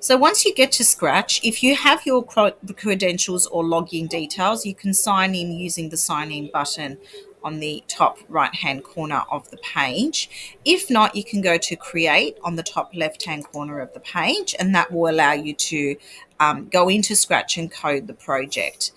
So once you get to Scratch, if you have your credentials or login details, you can sign in using the sign in button on the top right hand corner of the page. If not, you can go to create on the top left hand corner of the page, and that will allow you to go into Scratch and code the project.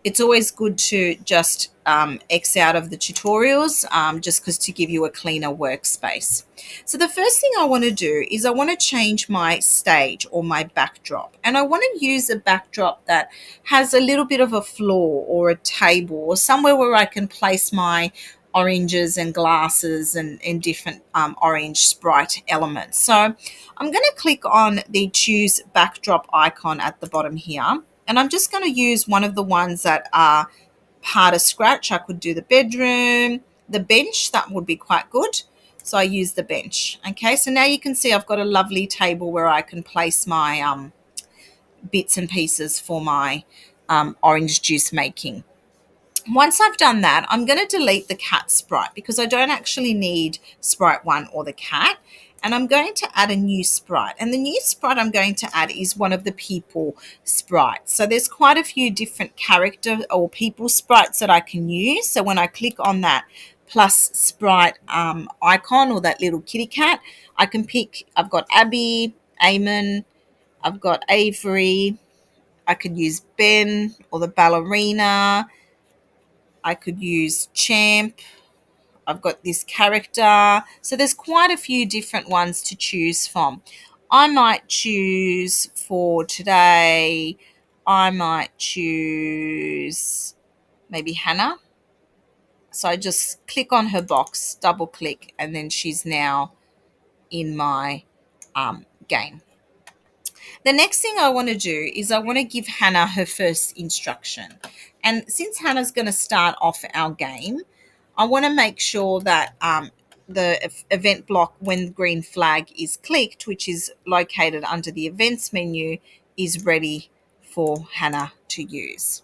It's always good to just X out of the tutorials just because to give you a cleaner workspace. So the first thing I want to do is I want to change my stage or my backdrop, and I want to use a backdrop that has a little bit of a floor or a table or somewhere where I can place my oranges and glasses and different orange sprite elements. So I'm going to click on the choose backdrop icon at the bottom here, and I'm just going to use one of the ones that are part of Scratch. I could do the bedroom, the bench, that would be quite good. So I use the bench. Okay, so now you can see I've got a lovely table where I can place my bits and pieces for my orange juice making. Once I've done that, I'm going to delete the cat sprite because I don't actually need sprite 1 or the cat. And I'm going to add a new sprite. And the new sprite I'm going to add is one of the people sprites. So there's quite a few different character or people sprites that I can use. So when I click on that plus sprite icon or that little kitty cat, I can pick, I've got Abby, Eamon, I've got Avery, I could use Ben or the ballerina, I could use Champ. I've got this character. So there's quite a few different ones to choose from. I might choose for today, I might choose maybe Hannah. So I just click on her box, double click, and then she's now in my game. The next thing I want to do is I want to give Hannah her first instruction. And since Hannah's going to start off our game, I want to make sure that the event block when the green flag is clicked, which is located under the events menu, is ready for Hannah to use.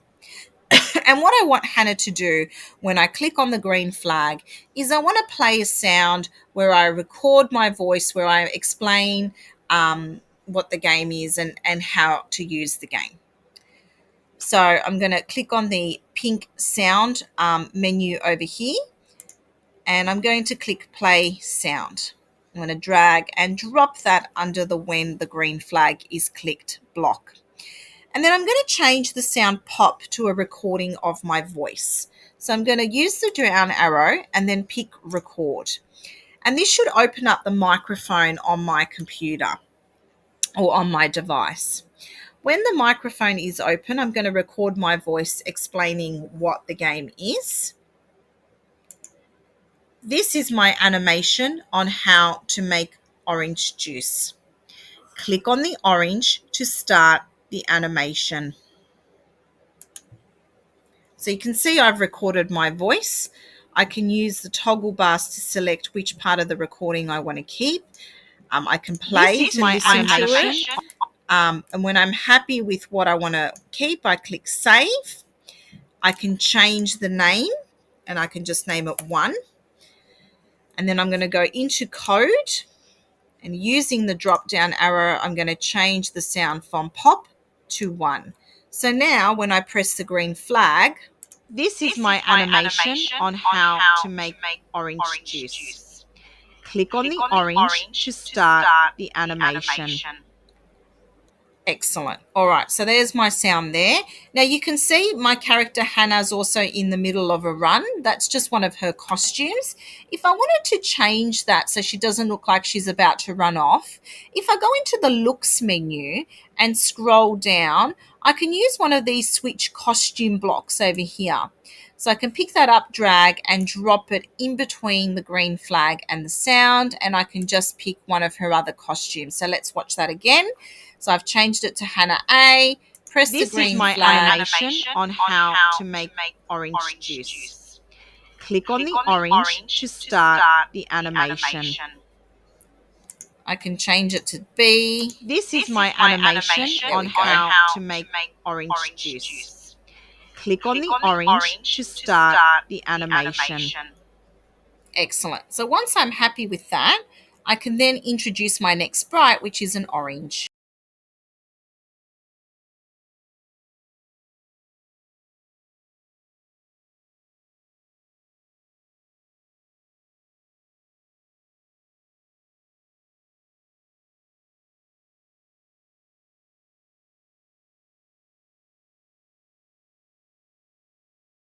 And what I want Hannah to do when I click on the green flag is I want to play a sound where I record my voice, where I explain what the game is and how to use the game. So I'm going to click on the pink sound menu over here, and I'm going to click play sound. I'm going to drag and drop that under the when the green flag is clicked block. And then I'm going to change the sound pop to a recording of my voice. So I'm going to use the down arrow and then pick record. And this should open up the microphone on my computer or on my device. When the microphone is open, I'm going to record my voice explaining what the game is. This is my animation on how to make orange juice. Click on the orange to start the animation. So you can see I've recorded my voice. I can use the toggle bars to select which part of the recording I want to keep. I can play This is to my listen to it. animation. And when I'm happy with what I want to keep, I click save. I can change the name, and I can just name it 1. And then I'm going to go into code, and using the drop down arrow, I'm going to change the sound from pop to 1. So now when I press the green flag, This is my animation on how to make orange juice. Click on the orange to start the animation. Excellent. All right, so there's my sound there. Now you can see my character Hannah's also in the middle of a run. That's just one of her costumes. If I wanted to change that so she doesn't look like she's about to run off, if I go into the looks menu and scroll down, I can use one of these switch costume blocks over here. So I can pick that up, drag, and drop it in between the green flag and the sound, and I can just pick one of her other costumes. So let's watch that again. So I've changed it to Hannah A. Press the green flag. This is my animation on how to make orange juice. Click on the orange to start the animation. I can change it to B. This is my animation on how to make orange juice. Click on the orange to start the animation. Excellent. So once I'm happy with that, I can then introduce my next sprite, which is an orange.